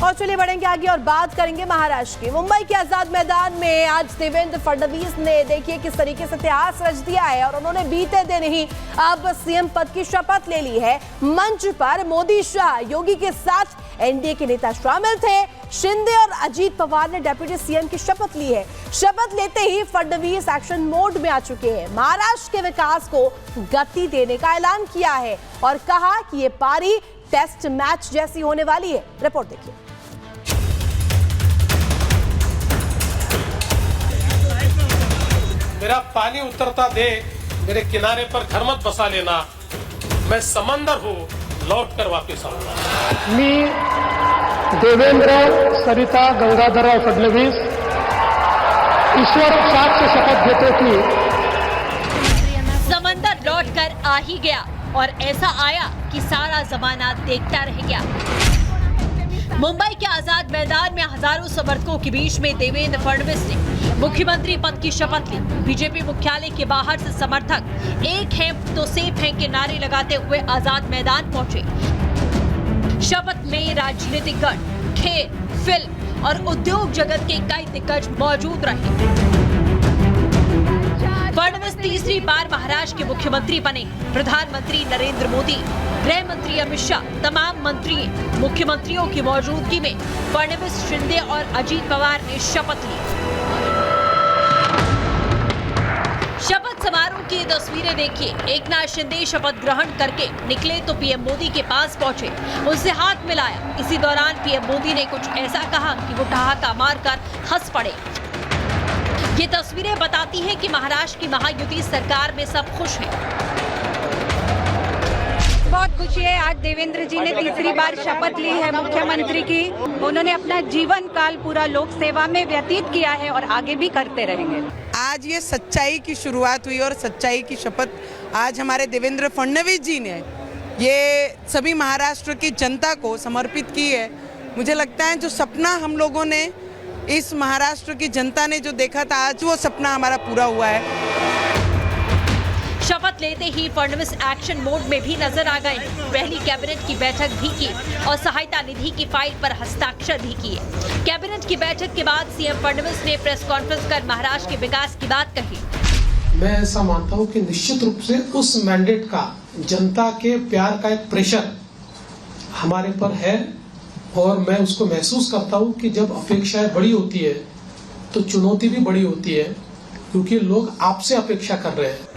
और चलिए बढ़ेंगे आगे और बात करेंगे महाराष्ट्र की। मुंबई के आजाद मैदान में आज देवेंद्र फडणवीस ने देखिए किस तरीके से इतिहास रच दिया है और उन्होंने बीते दिन ही अब सीएम पद की शपथ ले ली है। मंच पर मोदी, शाह, योगी के साथ एनडीए के नेता शामिल थे। शिंदे और अजीत पवार ने डिप्टी सीएम की शपथ ली है। शपथ लेते ही फडणवीस एक्शन मोड में आ चुके हैं। महाराष्ट्र के विकास को गति देने का ऐलान किया है और कहा कि ये पारी टेस्ट मैच जैसी होने वाली है। रिपोर्ट देखिए। मेरा पानी उतरता देख मेरे किनारे पर घर मत बसा लेना, मैं समंदर हूँ, लौट कर वापिस आऊंगा। मी देवेंद्र सरिता गंगाधरराव फडणवीस ईश्वर साक्ष शपथ घेतो की समंदर लौट कर आ ही गया और ऐसा आया कि सारा जमाना देखता रह गया। मुंबई के आजाद मैदान में हजारों समर्थकों के बीच में देवेंद्र फडणवीस ने मुख्यमंत्री पद की शपथ ली। बीजेपी मुख्यालय के बाहर से समर्थक एक है तो सेफ है के नारे लगाते हुए आजाद मैदान पहुंचे। शपथ में राजनीतिक गण, खेल, फिल्म और उद्योग जगत के कई दिग्गज मौजूद रहे। फडणवीस तीसरी बार महाराष्ट्र के मुख्यमंत्री बने। प्रधानमंत्री नरेंद्र मोदी, गृह मंत्री अमित शाह, तमाम मंत्री, मुख्यमंत्रियों की मौजूदगी में फडणवीस, शिंदे और अजीत पवार ने शपथ ली। शपथ समारोह की तस्वीरें देखिए। एकनाथ शिंदे शपथ ग्रहण करके निकले तो पीएम मोदी के पास पहुंचे, उनसे हाथ मिलाया। इसी दौरान पीएम मोदी ने कुछ ऐसा कहा कि वो ठहाका मारकर हंस पड़े। ये तस्वीरें बताती हैं कि महाराष्ट्र की महायुति सरकार में सब खुश हैं। बहुत खुशी है। आज देवेंद्र जी ने तीसरी बार शपथ ली है मुख्यमंत्री की। उन्होंने अपना जीवन काल पूरा लोक सेवा में व्यतीत किया है और आगे भी करते रहेंगे। आज ये सच्चाई की शुरुआत हुई और सच्चाई की शपथ आज हमारे देवेंद्र फडणवीस जी ने ये सभी महाराष्ट्र की जनता को समर्पित की है। मुझे लगता है जो सपना हम लोगों ने, इस महाराष्ट्र की जनता ने जो देखा था, आज वो सपना हमारा पूरा हुआ है। शपथ लेते ही फडणवीस एक्शन मोड में भी नजर आ गए। पहली कैबिनेट की बैठक भी की और सहायता निधि की फाइल पर हस्ताक्षर भी किए। कैबिनेट की बैठक के बाद सीएम फडणवीस ने प्रेस कॉन्फ्रेंस कर महाराष्ट्र के विकास की बात कही। मैं ऐसा मानता हूँ कि निश्चित रूप से उस मैंडेट का, जनता के प्यार का एक प्रेशर हमारे पर है और मैं उसको महसूस करता हूँ कि जब अपेक्षाएं बड़ी होती है तो चुनौती भी बड़ी होती है, क्योंकि लोग आपसे अपेक्षा कर रहे हैं।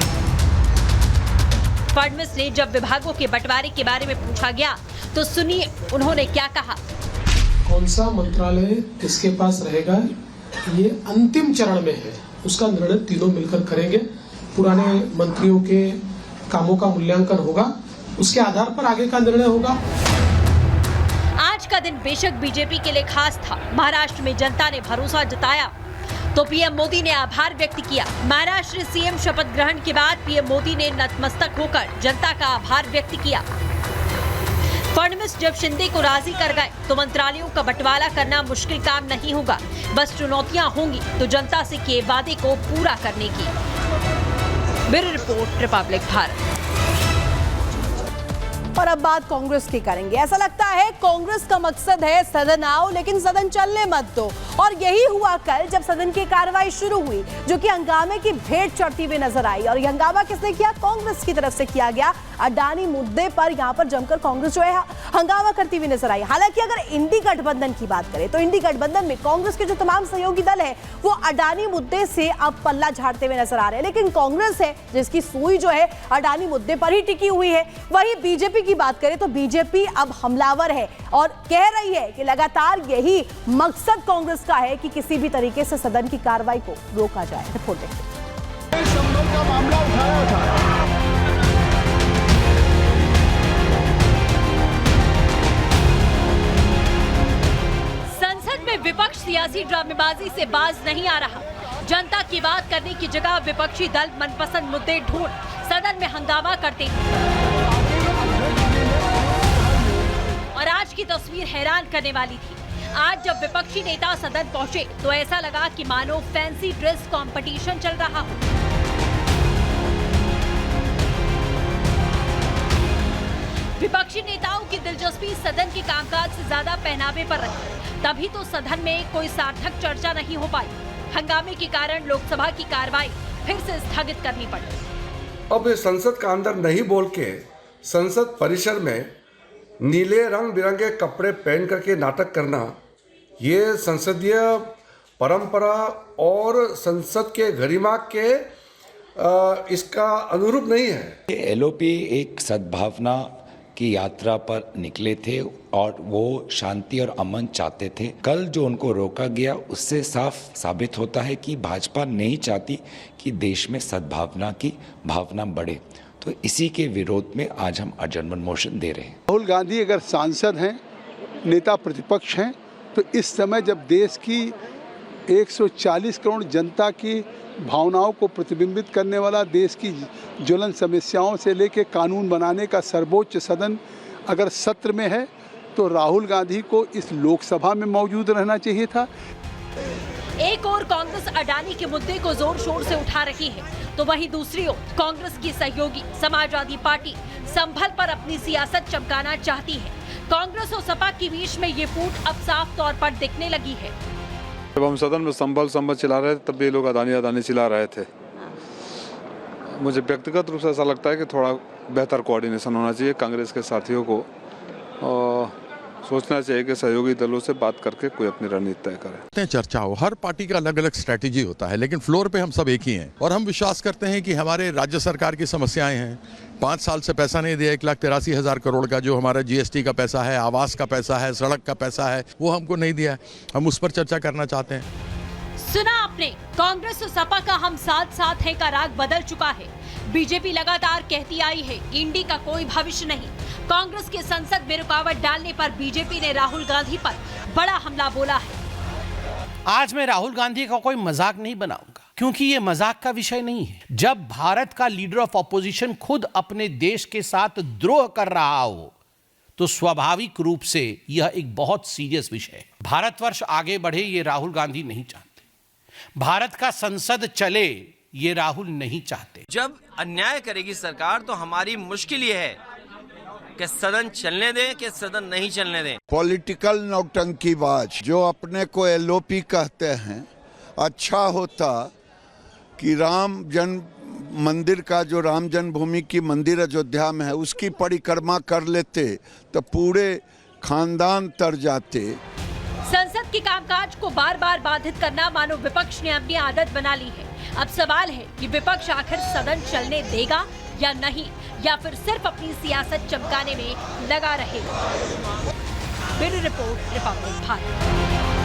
फडणवीस ने जब विभागों के बंटवारे के बारे में पूछा गया तो सुनिए उन्होंने क्या कहा। कौन सा मंत्रालय किसके पास रहेगा ये अंतिम चरण में है, उसका निर्णय तीनों मिलकर करेंगे। पुराने मंत्रियों के कामों का मूल्यांकन होगा, उसके आधार पर आगे का निर्णय होगा। आज का दिन बेशक बीजेपी के लिए खास था। महाराष्ट्र में जनता ने भरोसा जताया तो पीएम मोदी ने आभार व्यक्त किया। महाराष्ट्र सीएम शपथ ग्रहण के बाद पीएम मोदी ने नतमस्तक होकर जनता का आभार व्यक्त किया। फडणवीस जब शिंदे को राजी कर गए तो मंत्रालयों का बंटवारा करना मुश्किल काम नहीं होगा, बस चुनौतियां होंगी तो जनता से किए वादे को पूरा करने की। Bureau report, Republic Bharat. और अब बात कांग्रेस की करेंगे। ऐसा लगता है कांग्रेस का मकसद है सदन आओ लेकिन सदन चलने मत दो, और यही हुआ कल जब सदन की कार्रवाई शुरू हुई, जो कि हंगामे की भेंट चढ़ती हुई नजर आई। और यह हंगामा किसने किया? कांग्रेस की तरफ से किया गया। अडानी मुद्दे पर यहां पर जमकर कांग्रेस जो है हंगामा करती हुई नजर आई। हालांकि अगर इंडी गठबंधन की बात करें तो इंडी गठबंधन में कांग्रेस के जो तमाम सहयोगी दल है वो अडानी मुद्दे से अब पल्ला झाड़ते हुए नजर आ रहे हैं, लेकिन कांग्रेस है जिसकी सुई जो है अडानी मुद्दे पर ही टिकी हुई है। वही बीजेपी की बात करें तो बीजेपी अब हमलावर है और कह रही है कि लगातार यही मकसद कांग्रेस का है कि किसी भी तरीके से सदन की कार्रवाई को रोका जाए। रिपोर्ट देखिए। मामला उठाया था। संसद में विपक्ष सियासी ड्रामेबाजी से बाज नहीं आ रहा। जनता की बात करने की जगह विपक्षी दल मनपसंद मुद्दे ढूंढ सदन में हंगामा करते हैं। और आज की तस्वीर हैरान करने वाली थी। आज जब विपक्षी नेता सदन पहुंचे तो ऐसा लगा कि मानो फैंसी ड्रेस कंपटीशन चल रहा हो। विपक्षी नेताओं की दिलचस्पी सदन के कामकाज से ज्यादा पहनावे पर रही, तभी तो सदन में कोई सार्थक चर्चा नहीं हो पाई। हंगामे के कारण लोकसभा की कार्रवाई फिर से स्थगित करनी पड़ी। अब संसद का अंदर नहीं बोल के संसद परिसर में नीले रंग बिरंगे कपड़े पहन करके नाटक करना, ये संसदीय परंपरा और संसद के गरिमा के इसका अनुरूप नहीं है। एलओपी एक सद्भावना की यात्रा पर निकले थे और वो शांति और अमन चाहते थे। कल जो उनको रोका गया उससे साफ साबित होता है कि भाजपा नहीं चाहती कि देश में सद्भावना की भावना बढ़े। तो इसी के विरोध में आज हम अजर्मन मोशन दे रहे हैं। राहुल गांधी अगर सांसद हैं, नेता प्रतिपक्ष हैं, तो इस समय जब देश की 140 करोड़ जनता की भावनाओं को प्रतिबिंबित करने वाला, देश की ज्वलन समस्याओं से लेकर कानून बनाने का सर्वोच्च सदन अगर सत्र में है, तो राहुल गांधी को इस लोकसभा में मौजूद रहना चाहिए था। एक ओर कांग्रेस अडानी के मुद्दे को जोर शोर से उठा रही है, तो वहीं दूसरी ओर कांग्रेस की सहयोगी समाजवादी पार्टी संभल पर अपनी सियासत चमकाना चाहती है। कांग्रेस और सपा के बीच में ये फूट अब साफ तौर पर दिखने लगी है। जब हम सदन में संभल चिल्ला रहे थे, तब ये लोग अडानी चिल्ला रहे थे। मुझे व्यक्तिगत रूप से ऐसा लगता है कि थोड़ा बेहतर कोऑर्डिनेशन होना चाहिए। कांग्रेस के साथियों को सोचना चाहिए कि सहयोगी दलों से बात करके कोई अपनी रणनीति तय करे। चर्चा हो, हर पार्टी का अलग अलग स्ट्रैटेजी होता है, लेकिन फ्लोर पे हम सब एक ही हैं और हम विश्वास करते हैं कि हमारे राज्य सरकार की समस्याएं हैं। 5 साल से पैसा नहीं दिया, 1,83,000 करोड़ का जो हमारा जीएसटी का पैसा है, आवास का पैसा है, सड़क का पैसा है, वो हमको नहीं दिया। हम उस पर चर्चा करना चाहते हैं। सुना आपने, कांग्रेस और सपा का हम साथ साथ है का राग बदल चुका है। बीजेपी लगातार कहती आई है इंडी का कोई भविष्य नहीं। कांग्रेस के संसद में रुकावट डालने पर बीजेपी ने राहुल गांधी पर बड़ा हमला बोला है। आज मैं राहुल गांधी का कोई मजाक नहीं बनाऊंगा, क्योंकि ये मजाक का विषय नहीं है। जब भारत का लीडर ऑफ ऑपोजिशन खुद अपने देश के साथ द्रोह कर रहा हो, तो स्वाभाविक रूप से यह एक बहुत सीरियस विषय है। भारतवर्ष आगे बढ़े ये राहुल गांधी नहीं चाहते। भारत का संसद चले ये राहुल नहीं चाहते। जब अन्याय करेगी सरकार, तो हमारी मुश्किल ये है कि सदन चलने दें कि सदन नहीं चलने दें। पॉलिटिकल नौटंकीबाज जो अपने को एलओपी कहते हैं, अच्छा होता कि राम जन्म मंदिर का, जो राम जन्मभूमि की मंदिर अयोध्या में है, उसकी परिक्रमा कर लेते तो पूरे खानदान तर जाते। संसद के कामकाज को बार बार बाधित करना मानो विपक्ष ने अपनी आदत बना ली है। अब सवाल है कि विपक्ष आखिर सदन चलने देगा या नहीं, या फिर सिर्फ अपनी सियासत चमकाने में लगा रहेगा। Bureau report, Republic Bharat.